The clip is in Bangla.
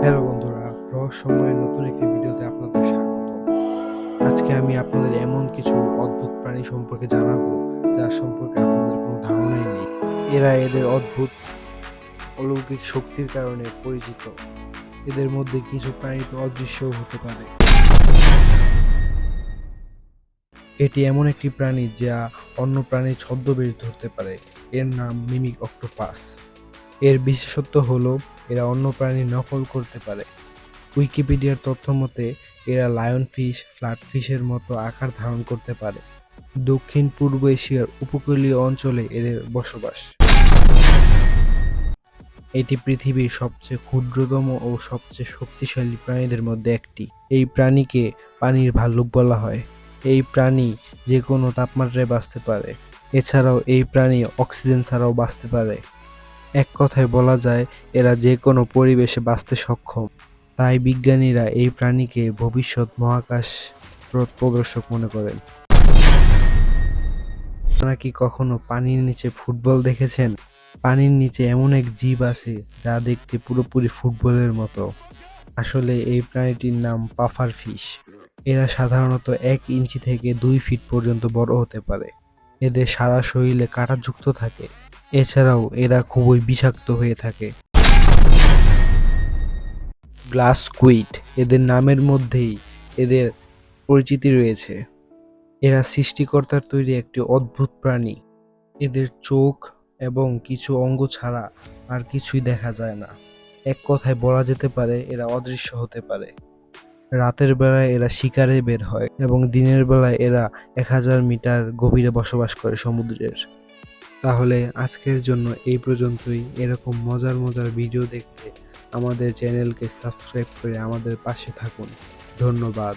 হ্যালো বন্ধুরা, রহস্যময়ের নতুন একটি ভিডিওতে আপনাদের স্বাগত। আজকে আমি আপনাদের এমন কিছু অদ্ভুত প্রাণী সম্পর্কে জানাবো, যার সম্পর্কে আপনাদের কোনো ধারণাই নেই। এরা এদের অদ্ভুত অলৌকিক শক্তির কারণে পরিচিত। এদের মধ্যে কিছু প্রাণী তো অদৃশ্যও হতে পারে। এটি এমন একটি প্রাণী যা অন্য প্রাণীর ছদ্মবেশ ধরতে পারে। এর নাম মিমিক অক্টোপাস। এর বিশেষত্ব হলো এরা অন্য প্রাণীর নকল করতে পারে। উইকিপিডিয়ার তথ্য মতে এরা লায়নফিশ, ফ্ল্যাটফিশের মতো আকার ধারণ করতে পারে। দক্ষিণ পূর্ব এশিয়ার উপকূলীয় অঞ্চলে এদের বসবাস। এটি পৃথিবীর সবচেয়ে ক্ষুদ্রতম ও সবচেয়ে শক্তিশালী প্রাণীদের মধ্যে একটি। এই প্রাণীকে পানির ভাল্লুক বলা হয়। এই প্রাণী যে কোনো তাপমাত্রায় বাঁচতে পারে। এছাড়াও এই প্রাণী অক্সিজেন ছাড়াও বাঁচতে পারে। এক কথায় বলা যায় এরা যে কোনো পরিবেশে বাঁচতে সক্ষম। তাই বিজ্ঞানীরা এই প্রাণীকে ভবিষ্যৎ মহাকাশ প্রদর্শক মনে করেন। আপনারা কি কখনো পানির নিচে ফুটবল দেখেছেন? পানির নিচে এমন এক জীব আছে যা দেখতে পুরোপুরি ফুটবলের মতো। আসলে এই প্রাণীটির নাম পাফার ফিশ। এরা সাধারণত 1 ইঞ্চি থেকে 2 ফিট পর্যন্ত বড় হতে পারে। এদের সারা শরীরে কাঁটাযুক্ত থাকে। এছাড়াও এরা খুবই বিষাক্ত হয়ে থাকে। গ্লাস স্কুইড, এদের নামের মধ্যেই এদের পরিচিতি রয়েছে। এরা সৃষ্টিকর্তার তৈরি একটি অদ্ভুত প্রাণী। এদের চোখ এবং কিছু অঙ্গ ছাড়া আর কিছুই দেখা যায় না। এক কথায় বলা যেতে পারে এরা অদৃশ্য হতে পারে। রাতের বেলায় এরা শিকারে বের হয় এবং দিনের বেলায় এরা 1000 মিটার গভীরে বসবাস করে সমুদ্রের। তাহলে আজকের জন্য এই পর্যন্তই। এরকম মজার মজার ভিডিও দেখতে আমাদের চ্যানেলকে সাবস্ক্রাইব করে আমাদের পাশে থাকুন। ধন্যবাদ।